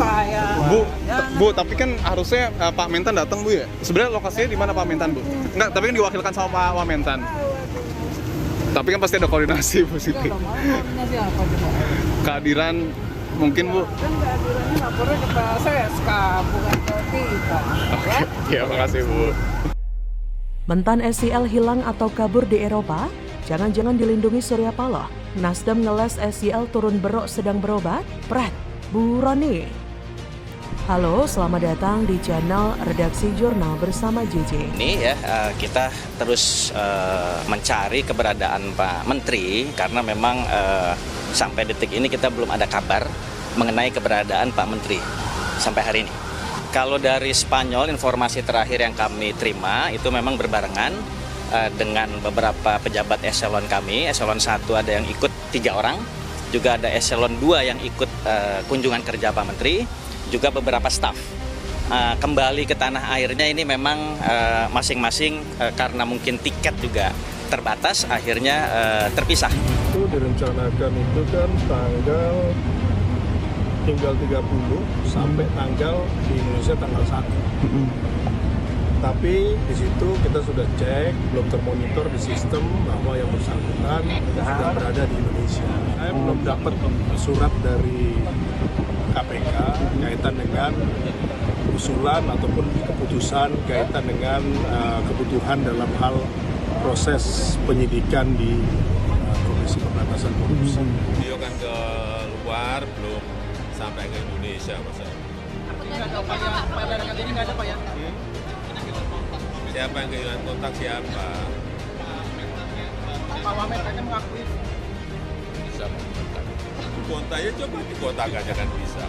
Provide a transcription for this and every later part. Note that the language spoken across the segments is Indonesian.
saya. Bu, tapi kan harusnya Pak Mentan datang Bu ya. Sebenarnya lokasinya di mana Pak Mentan Bu? Enggak, tapi kan diwakilkan sama Pak Wamentan. Tapi kan pasti ada koordinasi Bu Siti. Koordinasi apa coba? Kehadiran mungkin Bu. Kan kehadirannya lapornya ke PSSK, bukan ke kita. Ya, makasih Bu. Mentan SCL hilang atau kabur di Eropa? Jangan-jangan dilindungi Surya Paloh. Nasdem ngeles SCL turun berok sedang berobat? Pret, Bu Roni. Halo, selamat datang di channel Redaksi Jurnal bersama JJ. Ini ya, kita terus mencari keberadaan Pak Menteri karena memang sampai detik ini kita belum ada kabar mengenai keberadaan Pak Menteri sampai hari ini. Kalau dari Spanyol, informasi terakhir yang kami terima itu memang berbarengan dengan beberapa pejabat eselon kami. Eselon 1 ada yang ikut 3 orang, juga ada eselon 2 yang ikut kunjungan kerja Pak Menteri, juga beberapa staf. Kembali ke tanah airnya ini memang masing-masing karena mungkin tiket juga terbatas, akhirnya terpisah. Itu direncanakan itu kan tinggal 30 sampai tanggal di Indonesia tanggal 1. Tapi di situ kita sudah cek, belum termonitor di sistem bahwa yang bersangkutan sudah berada di Indonesia. Saya belum dapat surat dari KPK kaitan dengan usulan ataupun keputusan kaitan dengan kebutuhan dalam hal proses penyidikan di Komisi Pemberantasan Korupsi. Beliau kan ke luar, belum sampai ke Indonesia, Mas. Nggak ada Pak ya, pada dekat ini nggak ada Pak ya? Siapa yang kehilangan kontak siapa? Pak Wamen kayaknya mengakui. Bisa mengontak. Kontaknya coba dikontak aja kan bisa.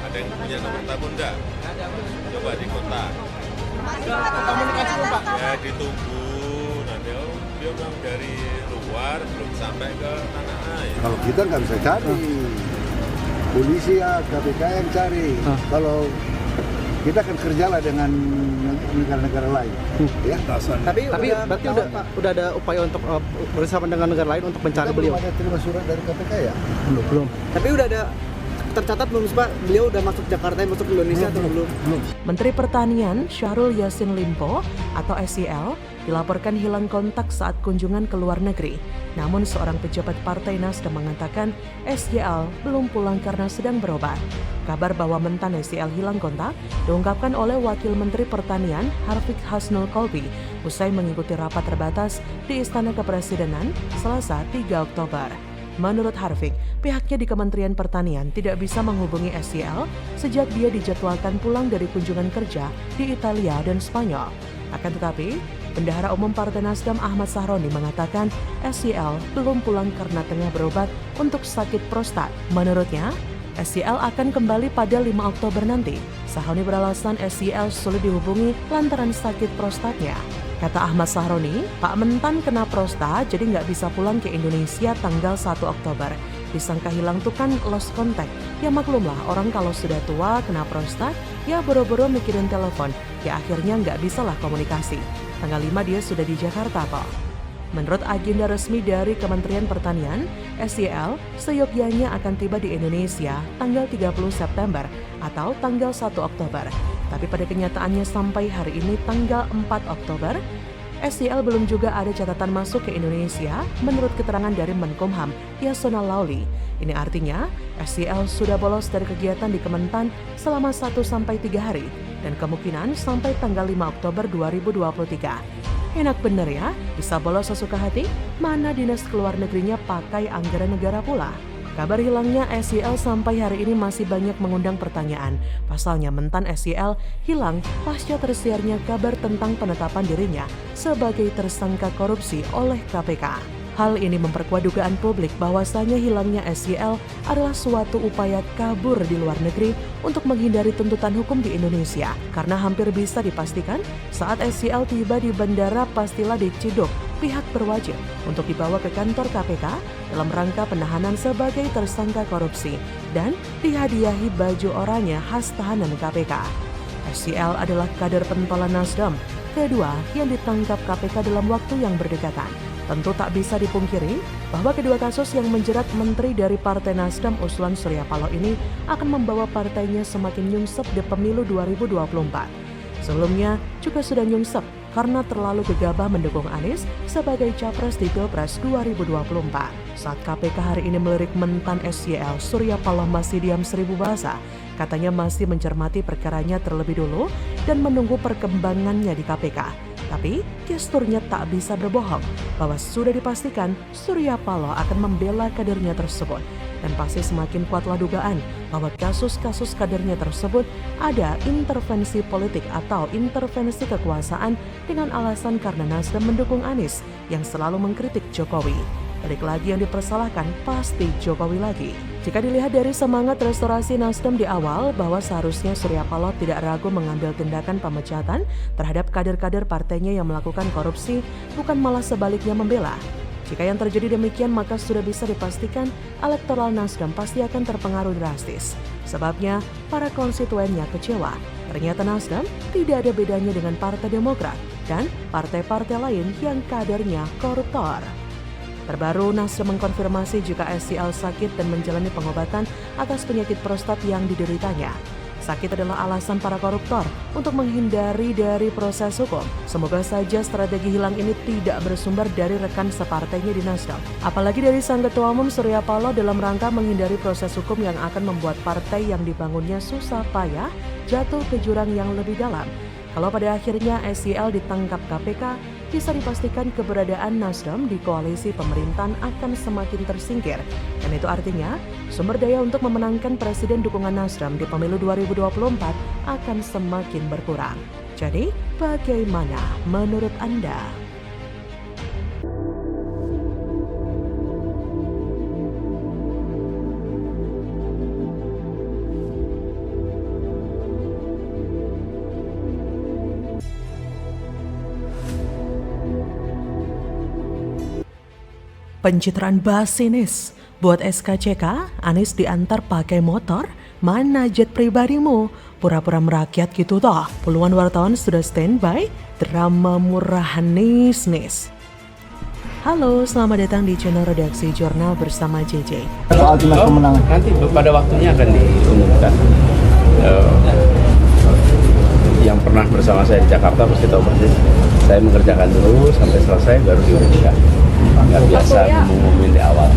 Ada yang punya nomor telepon enggak? Coba dikontak. Komunikasi belum Pak? Ya ditunggu. Nanti dia bilang dari luar belum sampai ke tanah air. Kalau kita nggak bisa cari, polisi ya KPK yang cari. Kalau kita akan kerjalah dengan negara-negara lain. Ya. Tapi berarti udah ada upaya untuk bersama dengan negara lain untuk mencari beliau. Belum ada terima surat dari KPK ya? Belum. Tapi udah ada tercatat belum Pak? Beliau udah masuk Jakarta, masuk Indonesia atau belum? Menteri Pertanian Syahrul Yassin Limpo atau SCL dilaporkan hilang kontak saat kunjungan ke luar negeri. Namun seorang pejabat Partai Nasdem mengatakan SCL belum pulang karena sedang berobat. Kabar bahwa mentan SCL hilang kontak diungkapkan oleh Wakil Menteri Pertanian Harfiq Hasnul Kolbi usai mengikuti rapat terbatas di Istana Kepresidenan Selasa 3 Oktober. Menurut Harfiq, pihaknya di Kementerian Pertanian tidak bisa menghubungi SCL sejak dia dijadwalkan pulang dari kunjungan kerja di Italia dan Spanyol. Akan tetapi, Bendahara Umum Partai Nasdem Ahmad Sahroni mengatakan SCL belum pulang karena tengah berobat untuk sakit prostat. Menurutnya, SCL akan kembali pada 5 Oktober nanti. Sahroni beralasan SCL sulit dihubungi lantaran sakit prostatnya. Kata Ahmad Sahroni, Pak Mentan kena prostat jadi nggak bisa pulang ke Indonesia tanggal 1 Oktober. Disangka hilang tuh kan lost contact. Ya maklumlah, orang kalau sudah tua kena prostat, ya boro-boro mikirin telepon. Ya akhirnya nggak bisalah komunikasi. Tanggal 5 dia sudah di Jakarta kok. Menurut agenda resmi dari Kementerian Pertanian, SCL seyogyanya akan tiba di Indonesia tanggal 30 September atau tanggal 1 Oktober. Tapi pada kenyataannya sampai hari ini tanggal 4 Oktober, SCL belum juga ada catatan masuk ke Indonesia menurut keterangan dari Menkumham Yasona Lauli. Ini artinya SCL sudah bolos dari kegiatan di Kementan selama 1-3 hari dan kemungkinan sampai tanggal 5 Oktober 2023. Enak bener ya, bisa bolos sesuka hati, mana dinas keluar negerinya pakai anggaran negara pula. Kabar hilangnya SCL sampai hari ini masih banyak mengundang pertanyaan. Pasalnya mentan SCL hilang pasca tersiarnya kabar tentang penetapan dirinya sebagai tersangka korupsi oleh KPK. Hal ini memperkuat dugaan publik bahwasanya hilangnya SCL adalah suatu upaya kabur di luar negeri untuk menghindari tuntutan hukum di Indonesia. Karena hampir bisa dipastikan saat SCL tiba di bandara pastilah diciduk pihak berwajib untuk dibawa ke kantor KPK dalam rangka penahanan sebagai tersangka korupsi dan dihadiahi baju oranye khas tahanan KPK. SCL adalah kader pentolan Nasdem kedua yang ditangkap KPK dalam waktu yang berdekatan. Tentu tak bisa dipungkiri bahwa kedua kasus yang menjerat menteri dari Partai Nasdem usulan Surya Paloh ini akan membawa partainya semakin nyungsep di pemilu 2024. Sebelumnya juga sudah nyungsep karena terlalu gegabah mendukung Anies sebagai capres di Pilpres 2024. Saat KPK hari ini melirik mentan SYL, Surya Paloh masih diam seribu bahasa. Katanya masih mencermati perkaranya terlebih dulu dan menunggu perkembangannya di KPK. Tapi gesturnya tak bisa berbohong bahwa sudah dipastikan Surya Paloh akan membela kadernya tersebut. Dan pasti semakin kuatlah dugaan bahwa kasus-kasus kadernya tersebut ada intervensi politik atau intervensi kekuasaan dengan alasan karena Nasdem mendukung Anies yang selalu mengkritik Jokowi. Balik lagi yang dipersalahkan pasti Jokowi lagi. Jika dilihat dari semangat restorasi Nasdem di awal bahwa seharusnya Surya Paloh tidak ragu mengambil tindakan pemecatan terhadap kader-kader partainya yang melakukan korupsi, bukan malah sebaliknya membela. Jika yang terjadi demikian, maka sudah bisa dipastikan elektoral Nasdem pasti akan terpengaruh drastis. Sebabnya, para konstituennya kecewa. Ternyata Nasdem tidak ada bedanya dengan Partai Demokrat dan partai-partai lain yang kadernya koruptor. Terbaru, Nasdem mengkonfirmasi jika SYL sakit dan menjalani pengobatan atas penyakit prostat yang dideritanya. Sakit adalah alasan para koruptor untuk menghindari dari proses hukum. Semoga saja strategi hilang ini tidak bersumber dari rekan separtainya di Nasdem. Apalagi dari sang ketua umum Surya Paloh dalam rangka menghindari proses hukum yang akan membuat partai yang dibangunnya susah payah jatuh ke jurang yang lebih dalam. Kalau pada akhirnya SYL ditangkap KPK, bisa dipastikan keberadaan Nasdem di koalisi pemerintahan akan semakin tersingkir. Dan itu artinya sumber daya untuk memenangkan presiden dukungan Nasdem di pemilu 2024 akan semakin berkurang. Jadi, bagaimana menurut Anda? Pencitraan basinis. Buat SKCK, Anies diantar pakai motor, mana jet pribadimu? Pura-pura merakyat gitu toh. Puluhan wartawan sudah standby, drama murah nis. Halo, selamat datang di channel Redaksi Jurnal bersama JJ. Soal timnas pemenangan nanti pada waktunya akan diumumkan. Yang pernah bersama saya di Jakarta pasti tahu persis. Saya mengerjakan dulu sampai selesai baru diumumkan. Nggak biasa ngumumin di awal.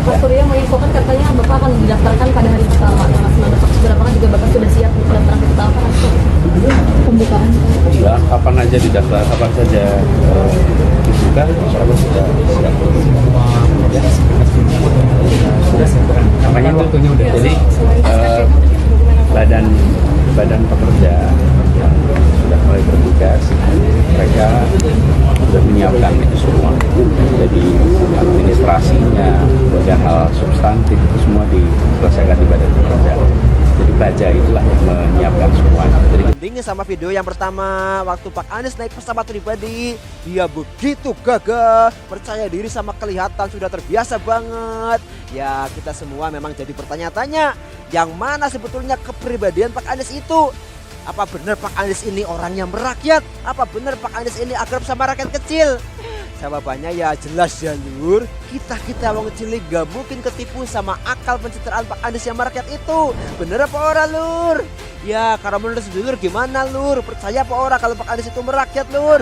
Pak Surya menginfokan katanya Bapak akan didaftarkan pada hari pertama. Berapa kan juga Bapak sudah siap mendaftarkan ke apa? Pembukaan. Iya, kapan aja didaftar, kapan saja dibuka, insya Allah sudah siap. Makanya waktunya udah. Jadi badan pekerja yang sudah mulai bertugas, mereka sudah menyiapkan itu semua. Jadi administrasinya dan hal substantif itu semua diselesaikan di badan pekerja. Jadi baja itulah yang menyiapkan semuanya. Bandingnya sama video yang pertama waktu Pak Anies naik pesawat pribadi, dia begitu gagah, percaya diri sama kelihatan sudah terbiasa banget. Ya kita semua memang jadi bertanya-tanya, yang mana sebetulnya kepribadian Pak Anies itu? Apa benar Pak Anies ini orangnya merakyat? Apa benar Pak Anies ini akrab sama rakyat kecil? Jawabannya ya jelas ya lur, kita wong cilik gak mungkin ketipu sama akal pencitraan Pak Anies yang merakyat itu. Bener apa ora lur? Ya kalau menurut sedulur gimana lur? Percaya apa ora kalau Pak Anies itu merakyat lur?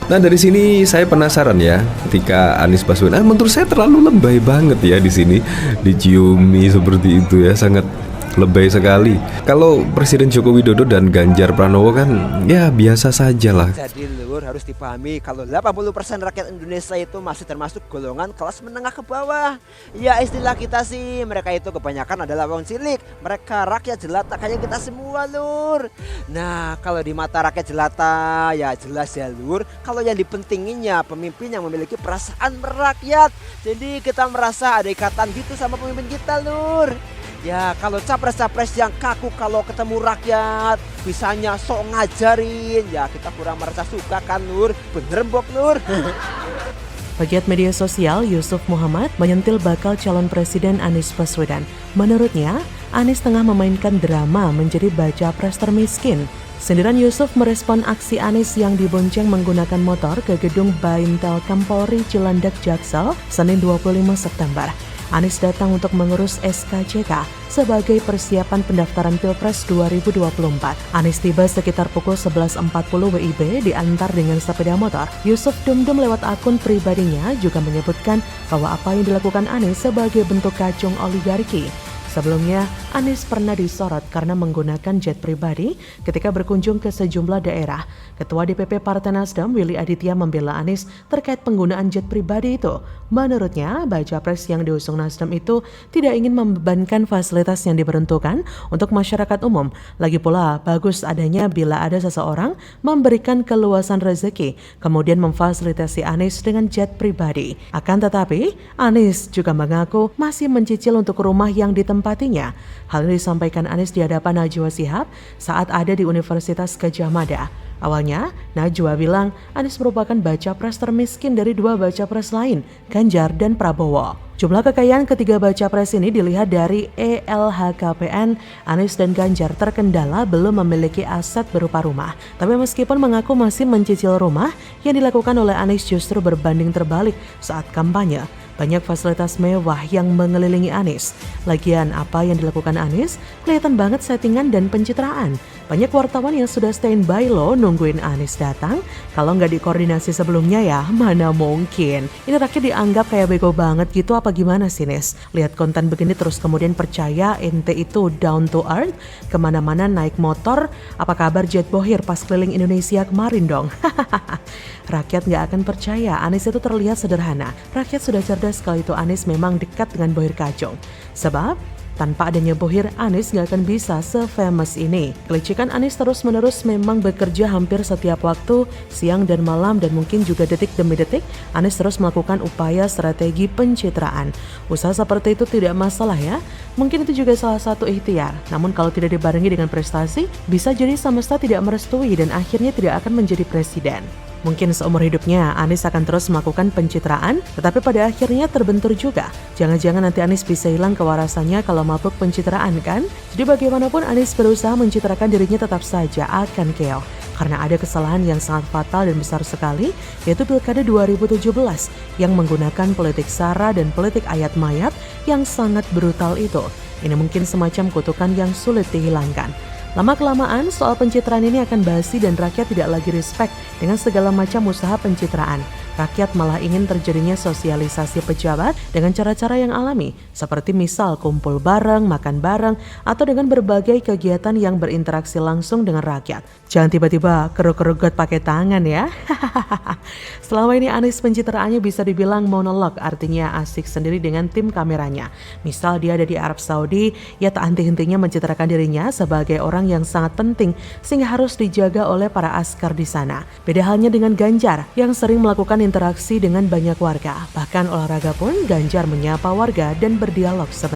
Nah dari sini saya penasaran ya, ketika Anies Baswedan, menurut saya terlalu lebay banget ya di sini, diciumi seperti itu ya, sangat lebay sekali. Kalau Presiden Joko Widodo dan Ganjar Pranowo kan ya biasa saja lah. Jadi lur harus dipahami kalau 80% rakyat Indonesia itu masih termasuk golongan kelas menengah ke bawah. Ya istilah kita sih, mereka itu kebanyakan adalah wong cilik. Mereka rakyat jelata kayak kita semua lur. Nah kalau di mata rakyat jelata ya jelas ya lur, kalau yang dipentinginnya pemimpin yang memiliki perasaan merakyat. Jadi kita merasa ada ikatan gitu sama pemimpin kita lur. Ya kalau capres-capres yang kaku kalau ketemu rakyat bisanya sok ngajarin, ya kita kurang merasa suka kan lur. Bener mbok lur. Pegiat media sosial Yusuf Muhammad menyentil bakal calon presiden Anies Baswedan. Menurutnya, Anies tengah memainkan drama menjadi baca pres termiskin. Sindiran Yusuf merespon aksi Anies yang dibonceng menggunakan motor ke gedung Baintelkam Polri Cilandak Jaksel, Senin 25 September. Anies datang untuk mengurus SKCK sebagai persiapan pendaftaran Pilpres 2024. Anies tiba sekitar pukul 11.40 WIB diantar dengan sepeda motor. Yusuf Dumdum lewat akun pribadinya juga menyebutkan bahwa apa yang dilakukan Anies sebagai bentuk kacung oligarki. Sebelumnya, Anies pernah disorot karena menggunakan jet pribadi ketika berkunjung ke sejumlah daerah. Ketua DPP Partai Nasdem, Willy Aditya, membela Anies terkait penggunaan jet pribadi itu. Menurutnya, baca pres yang diusung Nasdem itu tidak ingin membebankan fasilitas yang diperuntukkan untuk masyarakat umum. Lagi pula, bagus adanya bila ada seseorang memberikan keluasan rezeki, kemudian memfasilitasi Anies dengan jet pribadi. Akan tetapi, Anies juga mengaku masih mencicil untuk rumah yang ditempatinya. Hal ini disampaikan Anies di hadapan Najwa Shihab saat ada di Universitas Gadjah Mada. Awalnya, Najwa bilang Anies merupakan baca pres termiskin dari dua baca pres lain, Ganjar dan Prabowo. Jumlah kekayaan ketiga baca pres ini dilihat dari LHKPN, Anies dan Ganjar terkendala belum memiliki aset berupa rumah. Tapi meskipun mengaku masih mencicil rumah, yang dilakukan oleh Anies justru berbanding terbalik saat kampanye. Banyak fasilitas mewah yang mengelilingi Anies. Lagian apa yang dilakukan Anies kelihatan banget settingan dan pencitraan. Banyak wartawan yang sudah standby loh nungguin Anies datang. Kalau nggak dikoordinasi sebelumnya ya mana mungkin. Ini rakyat dianggap kayak bego banget gitu apa gimana sih Nis? Lihat konten begini terus kemudian percaya ente itu down to earth. Kemana-mana naik motor. Apa kabar jet bohir pas keliling Indonesia kemarin dong? Rakyat nggak akan percaya Anies itu terlihat sederhana. Rakyat sudah cerdas kalau itu Anies memang dekat dengan Bohir Kacung. Sebab tanpa adanya Bohir, Anies nggak akan bisa se-famous ini. Kelicikan Anies terus-menerus memang bekerja hampir setiap waktu, siang dan malam dan mungkin juga detik demi detik, Anies terus melakukan upaya strategi pencitraan. Usaha seperti itu tidak masalah ya. Mungkin itu juga salah satu ikhtiar. Namun kalau tidak dibarengi dengan prestasi, bisa jadi semesta tidak merestui dan akhirnya tidak akan menjadi presiden. Mungkin seumur hidupnya Anies akan terus melakukan pencitraan, tetapi pada akhirnya terbentur juga. Jangan-jangan nanti Anies bisa hilang kewarasannya kalau mabuk pencitraan kan? Jadi bagaimanapun Anies berusaha mencitrakan dirinya tetap saja akan keok. Karena ada kesalahan yang sangat fatal dan besar sekali, yaitu Pilkada 2017 yang menggunakan politik sara dan politik ayat mayat yang sangat brutal itu. Ini mungkin semacam kutukan yang sulit dihilangkan. Lama-kelamaan soal pencitraan ini akan basi dan rakyat tidak lagi respect dengan segala macam usaha pencitraan. Rakyat malah ingin terjadinya sosialisasi pejabat dengan cara-cara yang alami, seperti misal kumpul bareng, makan bareng, atau dengan berbagai kegiatan yang berinteraksi langsung dengan rakyat. Jangan tiba-tiba keruk-kerugot pakai tangan ya. Selama ini Anies pencitraannya bisa dibilang monolog, artinya asik sendiri dengan tim kameranya. Misal dia ada di Arab Saudi, ya tak henti-hentinya mencitrakan dirinya sebagai orang yang sangat penting sehingga harus dijaga oleh para askar di sana. Beda halnya dengan Ganjar yang sering melakukan interaksi dengan banyak warga. Bahkan olahraga pun Ganjar menyapa warga dan berdialog seperti